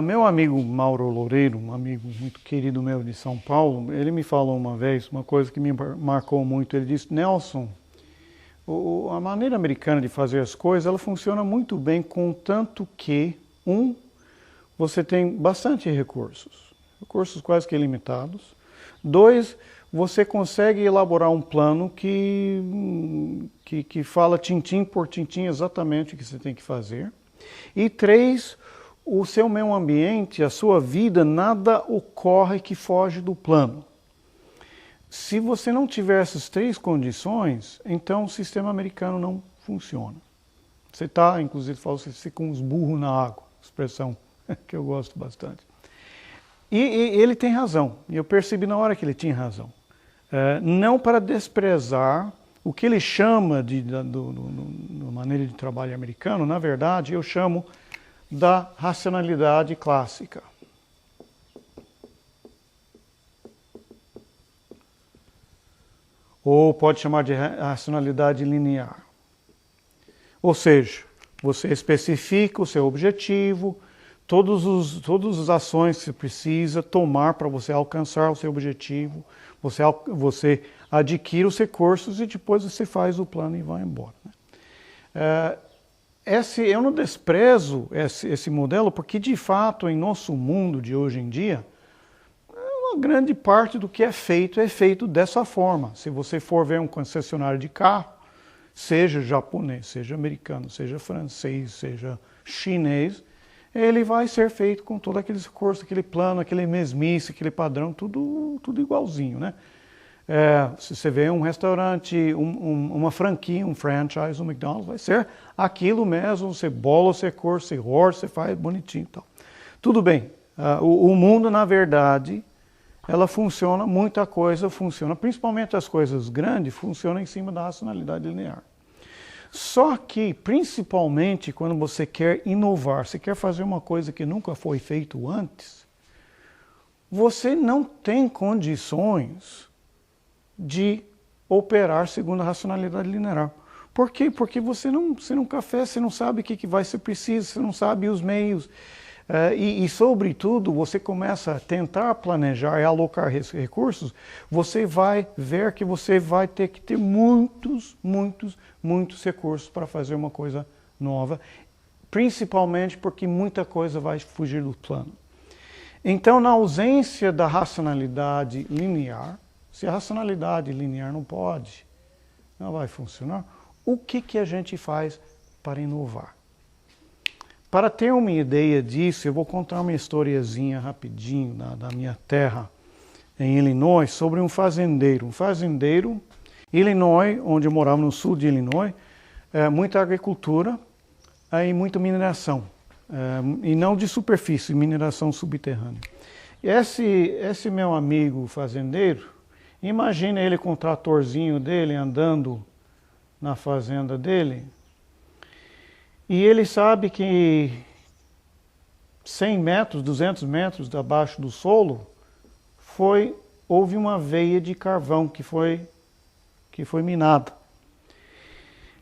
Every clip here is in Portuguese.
Meu amigo Mauro Loureiro, um amigo muito querido meu de São Paulo, ele me falou uma vez uma coisa que me marcou muito. Ele disse: Nelson, a maneira americana de fazer as coisas, ela funciona muito bem, contanto que, você tem bastante recursos quase que ilimitados. 2, você consegue elaborar um plano que fala tintim por tintim exatamente o que você tem que fazer. E 3, o seu meio ambiente, a sua vida, nada ocorre que foge do plano. Se você não tiver essas 3 condições, então o sistema americano não funciona. Você está, inclusive, você fica com uns burros na água, expressão que eu gosto bastante. E ele tem razão, e eu percebi na hora que ele tinha razão. Não para desprezar o que ele chama de maneira de trabalho americano, na verdade eu chamo da racionalidade clássica. Ou pode chamar de racionalidade linear. Ou seja, você especifica o seu objetivo, todas as ações que você precisa tomar para você alcançar o seu objetivo, você adquire os recursos e depois você faz o plano e vai embora. Eu não desprezo esse modelo porque, de fato, em nosso mundo de hoje em dia, uma grande parte do que é feito dessa forma. Se você for ver um concessionário de carro, seja japonês, seja americano, seja francês, seja chinês, ele vai ser feito com todos aqueles recursos, aquele plano, aquele mesmice, aquele padrão, tudo igualzinho, né? Se você vê um restaurante, uma franquia, um franchise, um McDonald's, vai ser aquilo mesmo, você bola os recursos, você faz bonitinho e tal. Tudo bem, o mundo, na verdade, ela funciona, muita coisa funciona, principalmente as coisas grandes, funcionam em cima da racionalidade linear. Só que, principalmente, quando você quer inovar, você quer fazer uma coisa que nunca foi feito antes, você não tem condições de operar segundo a racionalidade linear. Por quê? Porque você nunca fez, você não sabe o que vai ser preciso, você não sabe os meios. Sobretudo, você começa a tentar planejar e alocar recursos, você vai ver que você vai ter que ter muitos recursos para fazer uma coisa nova, principalmente porque muita coisa vai fugir do plano. Então, na ausência da racionalidade linear, se a racionalidade linear não vai funcionar, o que a gente faz para inovar? Para ter uma ideia disso, eu vou contar uma historiazinha rapidinho da minha terra, em Illinois, sobre um fazendeiro. Um fazendeiro, Illinois, onde eu morava no sul de Illinois, muita agricultura e muita mineração. E não de superfície, mineração subterrânea. Esse meu amigo fazendeiro, imagina ele com o tratorzinho dele andando na fazenda dele, e ele sabe que 100 metros, 200 metros abaixo do solo, houve uma veia de carvão que foi minada.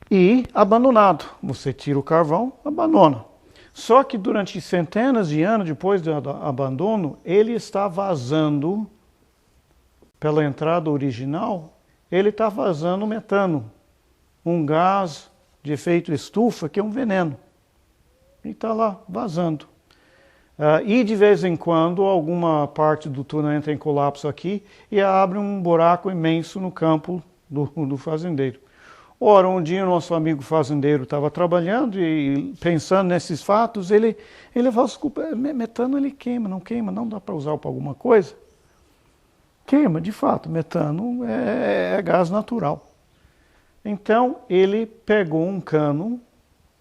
E abandonado. Você tira o carvão, abandona. Só que durante centenas de anos depois do abandono, ele está vazando, pela entrada original, ele está vazando metano, um gás de efeito estufa, que é um veneno. E está lá, vazando. E de vez em quando, alguma parte do túnel entra em colapso aqui e abre um buraco imenso no campo do fazendeiro. Ora, um dia o nosso amigo fazendeiro estava trabalhando e pensando nesses fatos, ele falou, desculpa, metano ele queima, não dá para usar para alguma coisa? Queima, de fato, metano é gás natural. Então, ele pegou um cano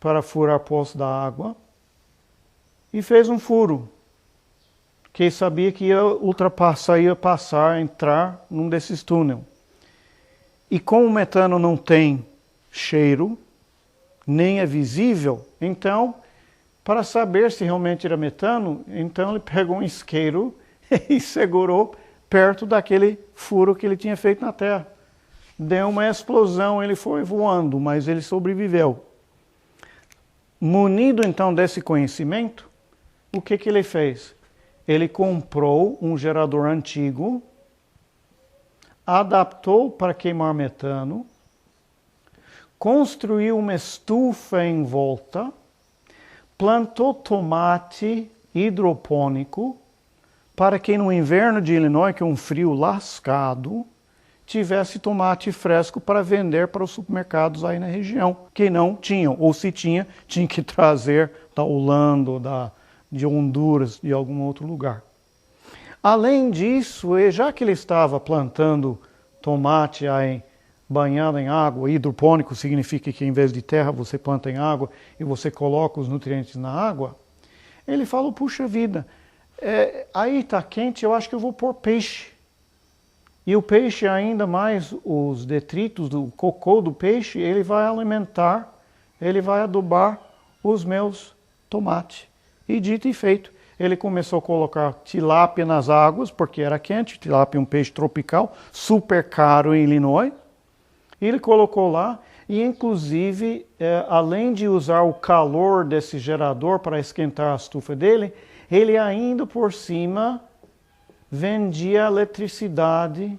para furar poço da água e fez um furo, que sabia que ia entrar num desses túneis. E como o metano não tem cheiro, nem é visível, então, para saber se realmente era metano, então ele pegou um isqueiro e segurou perto daquele furo que ele tinha feito na terra. Deu uma explosão, ele foi voando, mas ele sobreviveu. Munido então desse conhecimento, o que ele fez? Ele comprou um gerador antigo, adaptou para queimar metano, construiu uma estufa em volta, plantou tomate hidropônico para que no inverno de Illinois, que é um frio lascado, tivesse tomate fresco para vender para os supermercados aí na região, que não tinham, ou se tinha que trazer da Holanda, de Honduras, de algum outro lugar. Além disso, já que ele estava plantando tomate aí, banhado em água, hidropônico significa que em vez de terra você planta em água e você coloca os nutrientes na água, ele falou, puxa vida, aí está quente, eu acho que eu vou pôr peixe. E o peixe, ainda mais os detritos do cocô do peixe, ele vai alimentar, ele vai adubar os meus tomates. E dito e feito, ele começou a colocar tilápia nas águas, porque era quente, tilápia é um peixe tropical, super caro em Illinois. Ele colocou lá e, inclusive, além de usar o calor desse gerador para esquentar a estufa dele, ele ainda por cima vendia eletricidade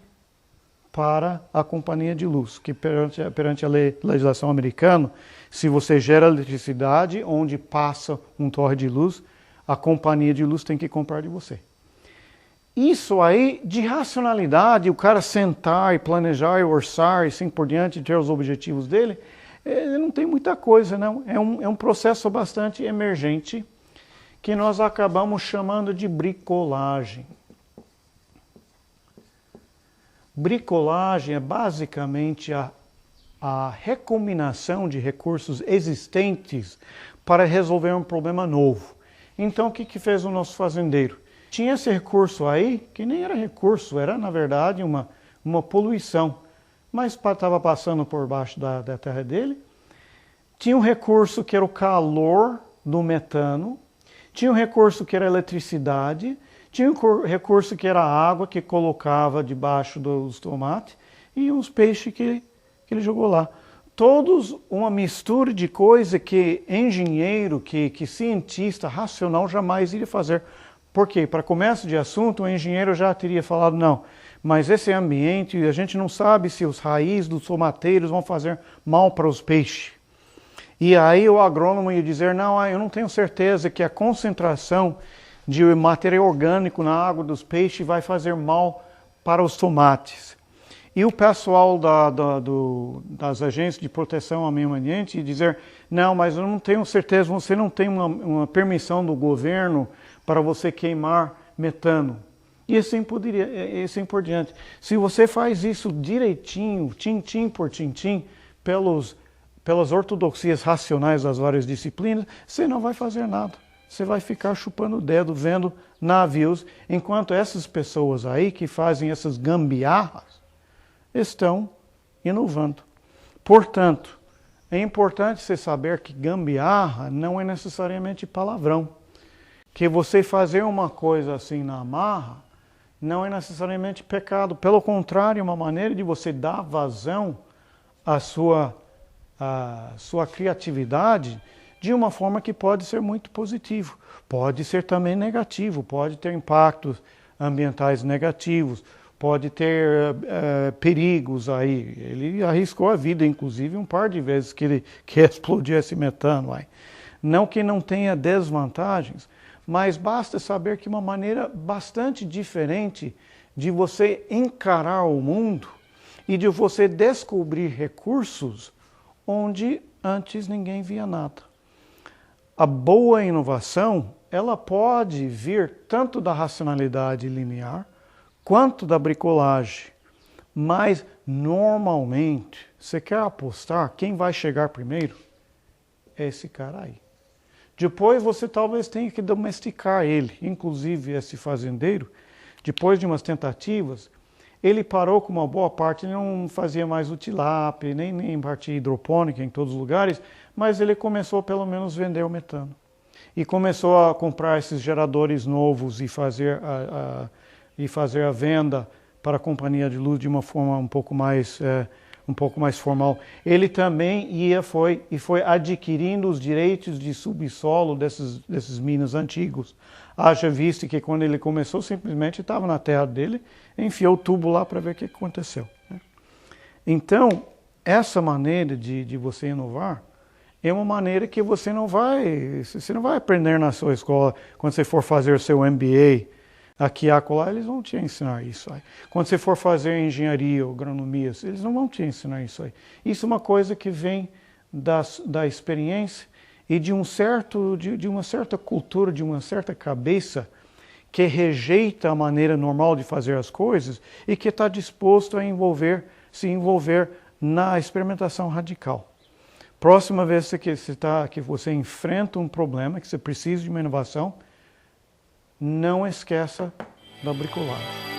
para a companhia de luz, que perante a legislação americana, se você gera eletricidade onde passa um torre de luz, a companhia de luz tem que comprar de você. Isso aí, de racionalidade, o cara sentar e planejar e orçar e assim por diante, ter os objetivos dele, não tem muita coisa, não. É um processo bastante emergente que nós acabamos chamando de bricolagem. Bricolagem é basicamente a recombinação de recursos existentes para resolver um problema novo. Então, o que fez o nosso fazendeiro? Tinha esse recurso aí, que nem era recurso, era na verdade uma poluição, mas estava passando por baixo da terra dele. Tinha um recurso que era o calor do metano, tinha um recurso que era a eletricidade, tinha um recurso que era a água que colocava debaixo dos tomates e uns peixes que ele jogou lá. Todos uma mistura de coisa que engenheiro, que cientista racional jamais iria fazer. Por quê? Para começo de assunto, o engenheiro já teria falado, não, mas esse ambiente, a gente não sabe se os raízes dos tomateiros vão fazer mal para os peixes. E aí o agrônomo ia dizer, não, eu não tenho certeza que a concentração de matéria orgânica na água dos peixes vai fazer mal para os tomates. E o pessoal das agências de proteção ao meio ambiente ia dizer, não, mas eu não tenho certeza, você não tem uma permissão do governo para você queimar metano. E assim por diante. Se você faz isso direitinho, tintim por tintim, pelas ortodoxias racionais das várias disciplinas, você não vai fazer nada. Você vai ficar chupando o dedo, vendo navios, enquanto essas pessoas aí que fazem essas gambiarras estão inovando. Portanto, é importante você saber que gambiarra não é necessariamente palavrão. Que você fazer uma coisa assim na marra não é necessariamente pecado. Pelo contrário, é uma maneira de você dar vazão à sua criatividade de uma forma que pode ser muito positivo. Pode ser também negativo, pode ter impactos ambientais negativos, pode ter perigos aí. Ele arriscou a vida, inclusive, um par de vezes que explodiu esse metano aí. Não que não tenha desvantagens, mas basta saber que uma maneira bastante diferente de você encarar o mundo e de você descobrir recursos onde antes ninguém via nada. A boa inovação, ela pode vir tanto da racionalidade linear quanto da bricolagem, mas normalmente, você quer apostar quem vai chegar primeiro? É esse cara aí. Depois você talvez tenha que domesticar ele, inclusive esse fazendeiro, depois de umas tentativas, ele parou com uma boa parte, ele não fazia mais o tilápia, nem parte hidropônica em todos os lugares, mas ele começou pelo menos a vender o metano. E começou a comprar esses geradores novos e fazer a venda para a companhia de luz de uma forma um pouco mais um pouco mais formal, ele também foi adquirindo os direitos de subsolo desses minas antigos. Haja visto que quando ele começou, simplesmente estava na terra dele, enfiou o tubo lá para ver o que aconteceu. Então, essa maneira de você inovar é uma maneira que você não vai aprender na sua escola, quando você for fazer o seu MBA, aqui e acolá, eles vão te ensinar isso aí. Quando você for fazer engenharia ou agronomia, eles não vão te ensinar isso aí. Isso é uma coisa que vem da experiência e de uma certa cultura, de uma certa cabeça que rejeita a maneira normal de fazer as coisas e que está disposto a se envolver na experimentação radical. Próxima vez que você enfrenta um problema, que você precisa de uma inovação, não esqueça da bricolagem.